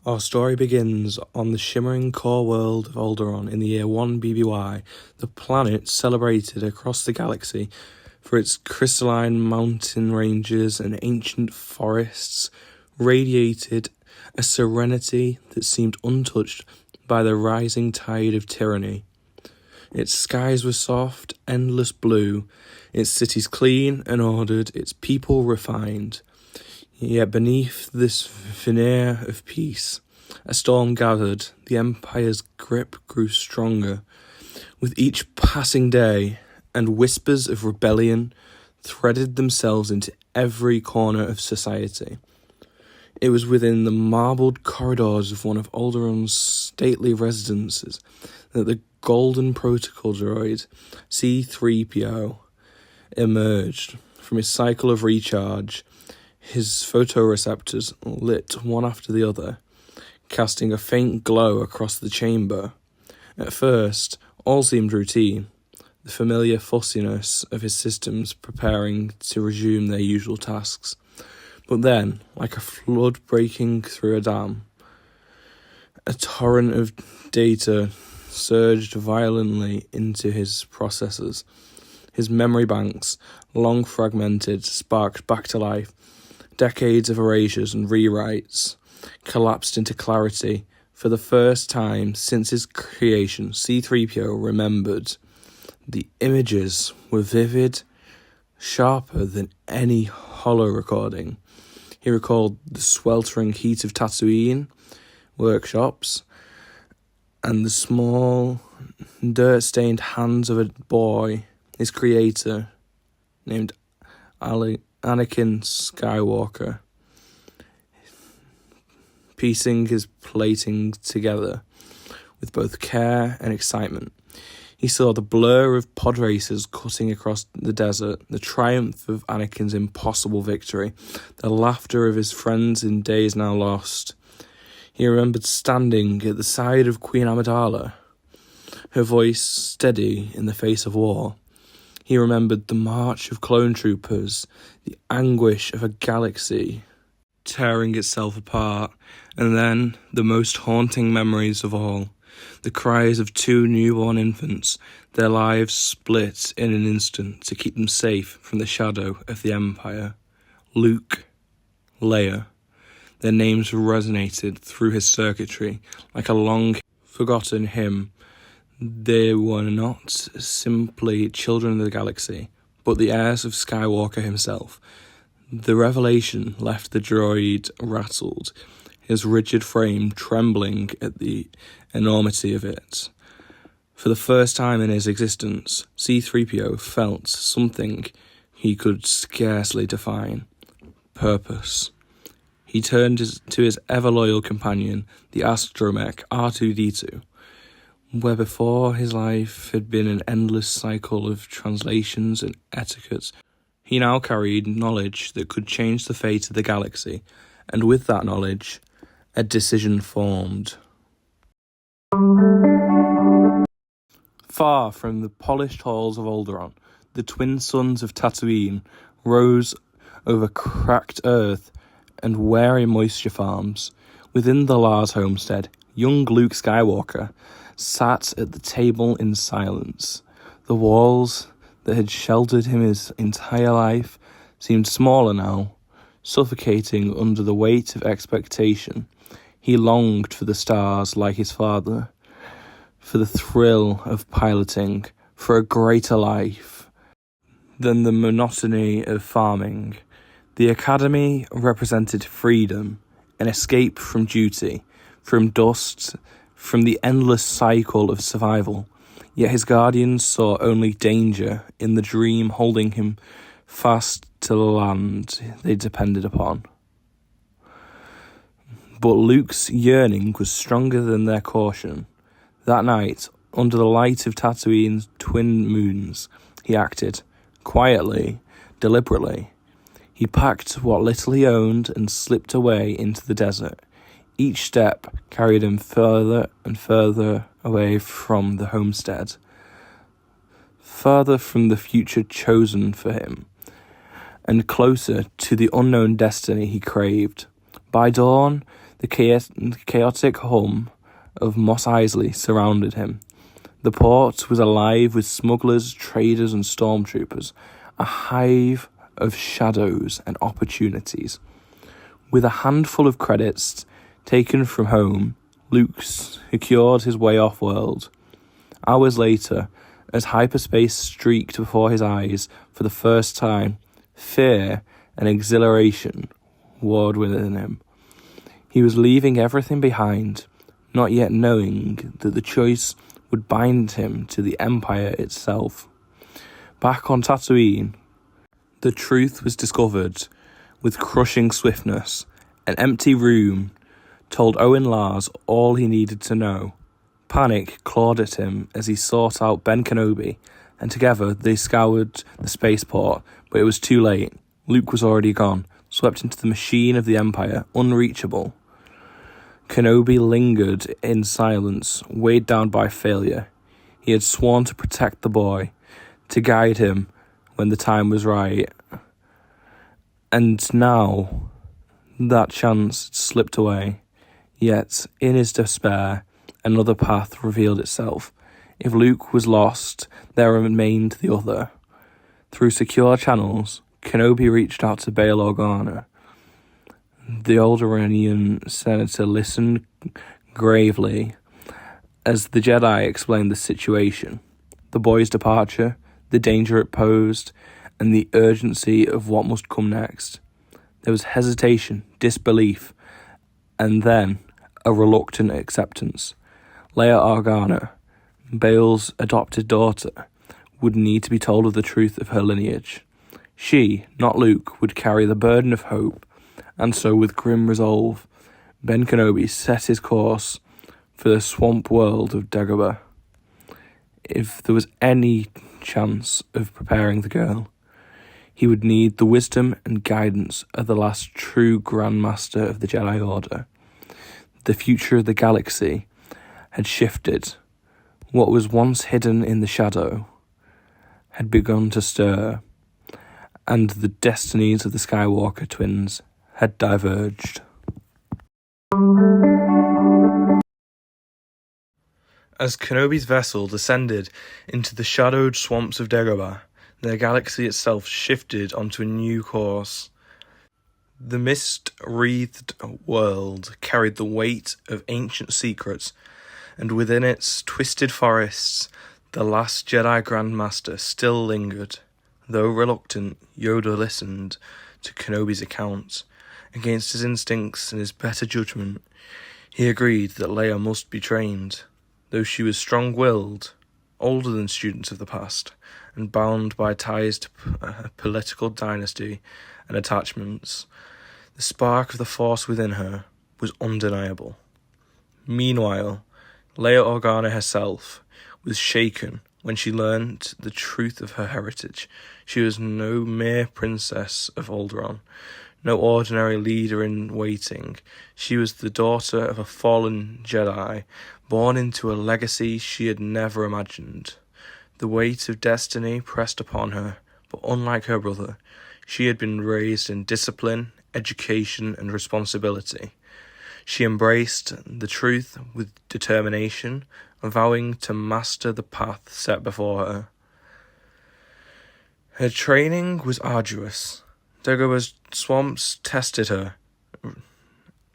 Our story begins on the shimmering core world of Alderaan in the year 1 BBY, the planet celebrated across the galaxy for its crystalline mountain ranges and ancient forests, radiated a serenity that seemed untouched by the rising tide of tyranny. Its skies were soft, endless blue, its cities clean and ordered, its people refined. Yet beneath this veneer of peace, a storm gathered. The Empire's grip grew stronger with each passing day, and whispers of rebellion threaded themselves into every corner of society. It was within the marbled corridors of one of Alderaan's stately residences that the golden protocol droid C-3PO emerged from his cycle of recharge. His photoreceptors lit one after the other, casting a faint glow across the chamber. At first, all seemed routine, the familiar fussiness of his systems preparing to resume their usual tasks. But then, like a flood breaking through a dam, a torrent of data surged violently into his processors. His memory banks, long fragmented, sparked back to life. Decades of erasures and rewrites collapsed into clarity. For the first time since his creation, C-3PO remembered. The images were vivid, sharper than any holo recording. He recalled the sweltering heat of Tatooine workshops and the small, dirt-stained hands of a boy, his creator, named Anakin Skywalker, piecing his plating together with both care and excitement. He saw the blur of pod racers cutting across the desert, the triumph of Anakin's impossible victory, the laughter of his friends in days now lost. He remembered standing at the side of Queen Amidala, her voice steady in the face of war. He remembered the march of clone troopers, the anguish of a galaxy tearing itself apart, and then the most haunting memories of all, the cries of two newborn infants, their lives split in an instant to keep them safe from the shadow of the Empire. Luke, Leia, their names resonated through his circuitry like a long-forgotten hymn. They were not simply children of the galaxy, but the heirs of Skywalker himself. The revelation left the droid rattled, his rigid frame trembling at the enormity of it. For the first time in his existence, C-3PO felt something he could scarcely define: purpose. He turned to his ever-loyal companion, the astromech R2-D2, where before his life had been an endless cycle of translations and etiquette. He now carried knowledge that could change the fate of the galaxy, and with that knowledge, a decision formed. Far from the polished halls of Alderaan, the twin suns of Tatooine rose over cracked earth and weary moisture farms. Within the Lars homestead, young Luke Skywalker sat at the table in silence. The walls that had sheltered him his entire life seemed smaller now, suffocating under the weight of expectation. He longed for the stars like his father, for the thrill of piloting, for a greater life than the monotony of farming. The academy represented freedom, an escape from duty, from dust, from the endless cycle of survival. Yet his guardians saw only danger in the dream holding him fast to the land they depended upon. But Luke's yearning was stronger than their caution. That night, under the light of Tatooine's twin moons, he acted, quietly, deliberately. He packed what little he owned and slipped away into the desert. Each step carried him further and further away from the homestead, further from the future chosen for him, and closer to the unknown destiny he craved. By dawn, The chaotic hum of Mos Eisley surrounded him. The port was alive with smugglers, traders, and stormtroopers, a hive of shadows and opportunities. With a handful of credits taken from home, Luke secured his way off-world. Hours later, as hyperspace streaked before his eyes for the first time, fear and exhilaration warred within him. He was leaving everything behind, not yet knowing that the choice would bind him to the Empire itself. Back on Tatooine, the truth was discovered with crushing swiftness. An empty room told Owen Lars all he needed to know. Panic clawed at him as he sought out Ben Kenobi, and together they scoured the spaceport, but it was too late. Luke was already gone, swept into the machine of the Empire, unreachable. Kenobi lingered in silence, weighed down by failure. He had sworn to protect the boy, to guide him when the time was right. And now, that chance had slipped away. Yet, in his despair, another path revealed itself. If Luke was lost, there remained the other. Through secure channels, Kenobi reached out to Bail Organa. The Alderaanian senator listened gravely as the Jedi explained the situation, the boy's departure, the danger it posed, and the urgency of what must come next. There was hesitation, disbelief, and then a reluctant acceptance. Leia Organa, Bail's adopted daughter, would need to be told of the truth of her lineage. She, not Luke, would carry the burden of hope, and so with grim resolve, Ben Kenobi set his course for the swamp world of Dagobah. If there was any chance of preparing the girl, he would need the wisdom and guidance of the last true Grand Master of the Jedi Order. The future of the galaxy had shifted. What was once hidden in the shadow had begun to stir, and the destinies of the Skywalker twins had diverged. As Kenobi's vessel descended into the shadowed swamps of Dagobah, the galaxy itself shifted onto a new course. The mist-wreathed world carried the weight of ancient secrets, and within its twisted forests, the last Jedi Grandmaster still lingered. Though reluctant, Yoda listened to Kenobi's account. Against his instincts and his better judgment, he agreed that Leia must be trained. Though she was strong-willed, older than students of the past, and bound by ties to a political dynasty and attachments, the spark of the Force within her was undeniable. Meanwhile, Leia Organa herself was shaken when she learned the truth of her heritage. She was no mere princess of Alderaan, no ordinary leader in waiting. She was the daughter of a fallen Jedi, born into a legacy she had never imagined. The weight of destiny pressed upon her, but unlike her brother, she had been raised in discipline, education, and responsibility. She embraced the truth with determination, vowing to master the path set before her. Her training was arduous. Dagobah's swamps tested her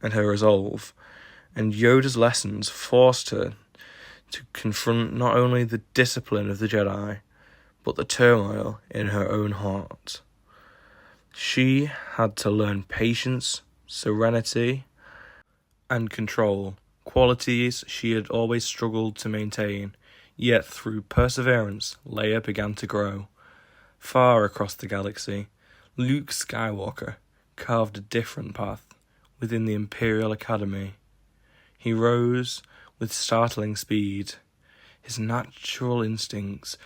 and her resolve, and Yoda's lessons forced her to confront not only the discipline of the Jedi, but the turmoil in her own heart. She had to learn patience, serenity, and control, qualities she had always struggled to maintain, yet through perseverance, Leia began to grow. Far across the galaxy, Luke Skywalker carved a different path within the Imperial Academy. He rose with startling speed. His natural instincts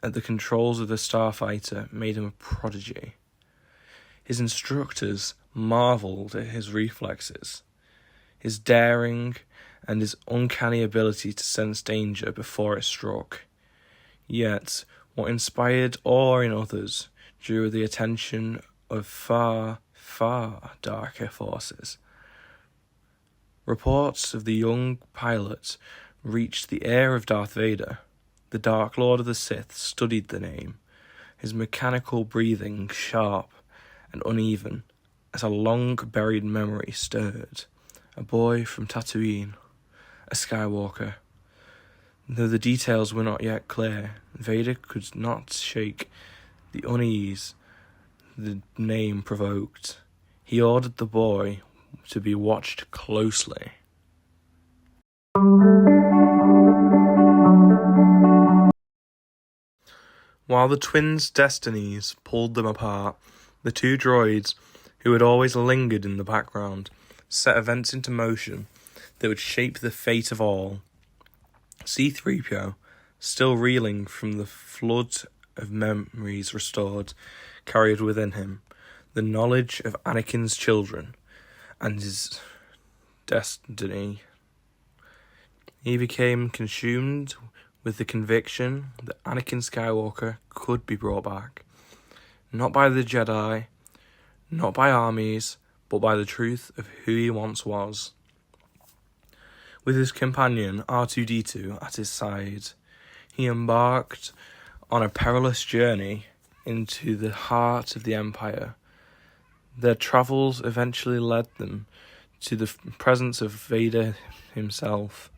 at the controls of the starfighter made him a prodigy. His instructors marveled at his reflexes, his daring, and his uncanny ability to sense danger before it struck. Yet, what inspired awe in others drew the attention of far, far darker forces. Reports of the young pilot reached the ear of Darth Vader. The Dark Lord of the Sith studied the name, his mechanical breathing sharp and uneven as a long-buried memory stirred. A boy from Tatooine, a Skywalker. Though the details were not yet clear, Vader could not shake the unease the name provoked. He ordered the boy to be watched closely. While the twins' destinies pulled them apart, the two droids, who had always lingered in the background, set events into motion that would shape the fate of all. C-3PO, still reeling from the flood of memories restored, carried within him the knowledge of Anakin's children and his destiny. He became consumed with the conviction that Anakin Skywalker could be brought back, not by the Jedi, not by armies, but by the truth of who he once was. With his companion R2-D2 at his side, he embarked on a perilous journey into the heart of the Empire. Their travels eventually led them to the presence of Vader himself.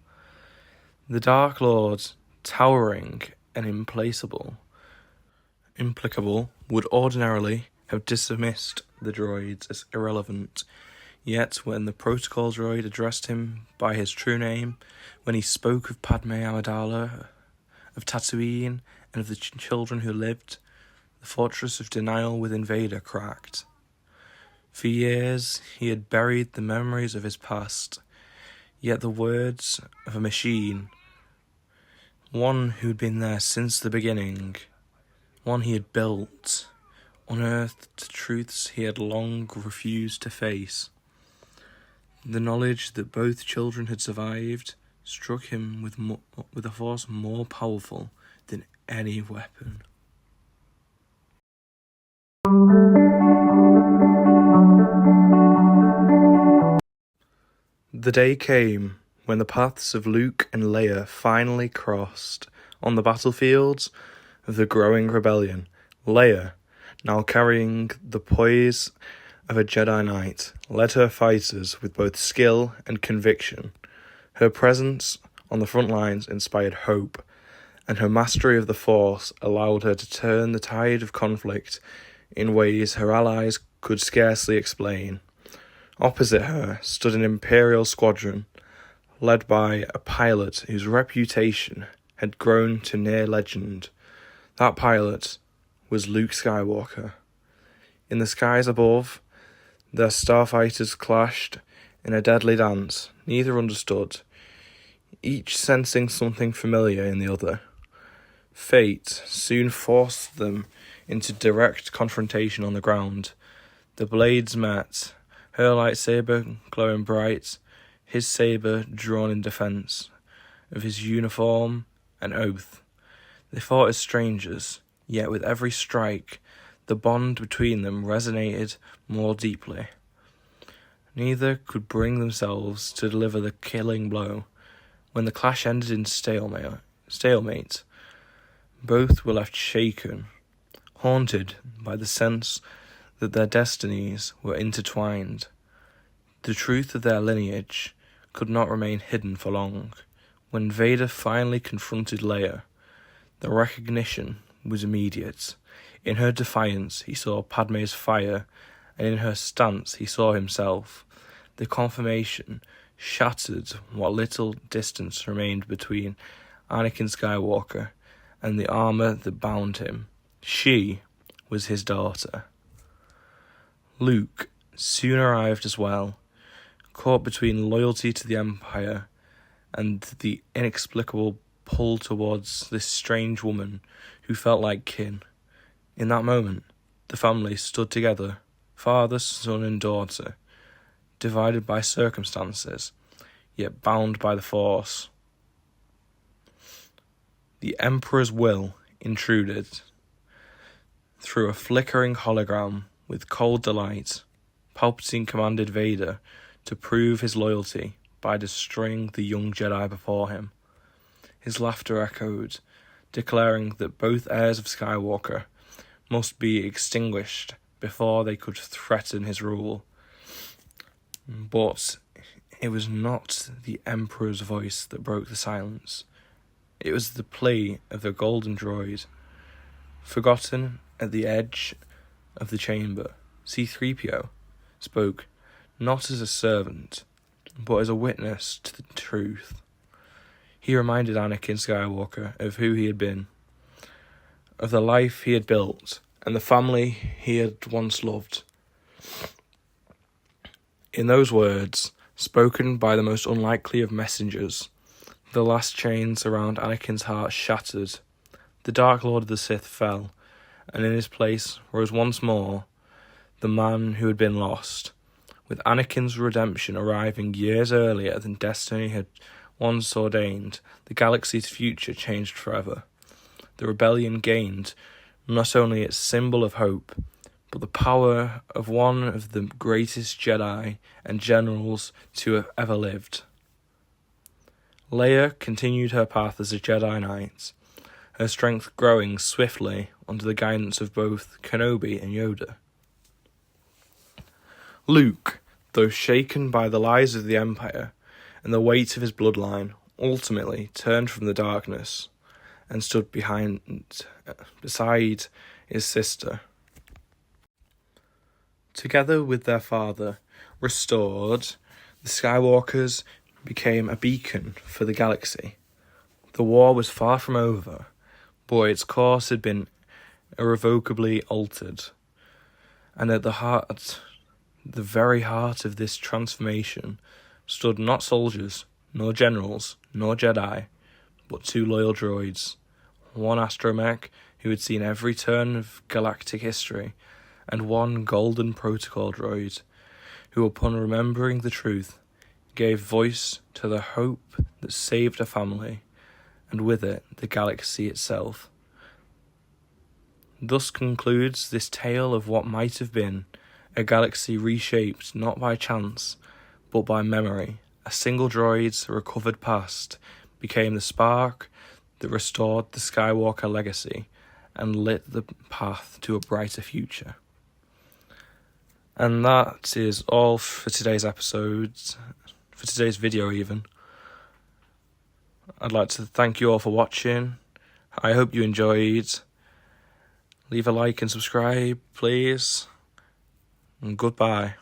The Dark Lord, towering and implacable, would ordinarily have dismissed the droids as irrelevant. Yet when the protocol droid addressed him by his true name, when he spoke of Padme Amidala, of Tatooine, and of the children who lived, the fortress of denial within Vader cracked. For years he had buried the memories of his past, yet the words of a machine, one who'd been there since the beginning, one he had built, unearthed truths he had long refused to face. The knowledge that both children had survived struck him with a force more powerful than any weapon. The day came when the paths of Luke and Leia finally crossed on the battlefields of the growing rebellion. Leia, now carrying the poise of a Jedi Knight, led her fighters with both skill and conviction. Her presence on the front lines inspired hope, and her mastery of the Force allowed her to turn the tide of conflict in ways her allies could scarcely explain. Opposite her stood an Imperial squadron, led by a pilot whose reputation had grown to near legend. That pilot was Luke Skywalker. In the skies above, their starfighters clashed in a deadly dance neither understood, each sensing something familiar in the other. Fate soon forced them into direct confrontation on the ground. The blades met, her lightsaber glowing bright, his saber drawn in defense of his uniform and oath. They fought as strangers, yet with every strike, the bond between them resonated more deeply. Neither could bring themselves to deliver the killing blow. When the clash ended in stalemate, both were left shaken, haunted by the sense that their destinies were intertwined. The truth of their lineage could not remain hidden for long. When Vader finally confronted Leia, the recognition was immediate. In her defiance, he saw Padme's fire, and in her stance, he saw himself. The confirmation shattered what little distance remained between Anakin Skywalker and the armor that bound him. She was his daughter. Luke soon arrived as well, caught between loyalty to the Empire and the inexplicable pull towards this strange woman who felt like kin. In that moment, the family stood together, father, son, and daughter, divided by circumstances, yet bound by the Force. The Emperor's will intruded. Through a flickering hologram, with cold delight, Palpatine commanded Vader to prove his loyalty by destroying the young Jedi before him. His laughter echoed, declaring that both heirs of Skywalker must be extinguished before they could threaten his rule. But it was not the Emperor's voice that broke the silence. It was the plea of the golden droid. Forgotten at the edge of the chamber, C-3PO spoke not as a servant, but as a witness to the truth. He reminded Anakin Skywalker of who he had been, of the life he had built, and the family he had once loved. In those words, spoken by the most unlikely of messengers, the last chains around Anakin's heart shattered. The Dark Lord of the Sith fell, and in his place rose once more the man who had been lost. With Anakin's redemption arriving years earlier than destiny had once ordained, the galaxy's future changed forever. The rebellion gained not only its symbol of hope, but the power of one of the greatest Jedi and generals to have ever lived. Leia continued her path as a Jedi Knight, her strength growing swiftly under the guidance of both Kenobi and Yoda. Luke, though shaken by the lies of the Empire and the weight of his bloodline, ultimately turned from the darkness and stood beside his sister. Together with their father, restored, the Skywalkers became a beacon for the galaxy. The war was far from over, but its course had been irrevocably altered. And at the very heart of this transformation, stood not soldiers, nor generals, nor Jedi, but two loyal droids, one astromech who had seen every turn of galactic history, and one golden protocol droid, who upon remembering the truth, gave voice to the hope that saved a family, and with it the galaxy itself. Thus concludes this tale of what might have been, a galaxy reshaped not by chance, but by memory. A single droid's recovered past became the spark that restored the Skywalker legacy and lit the path to a brighter future. And that is all for today's episode, for today's video even. I'd like to thank you all for watching. I hope you enjoyed. Leave a like and subscribe, please. And goodbye.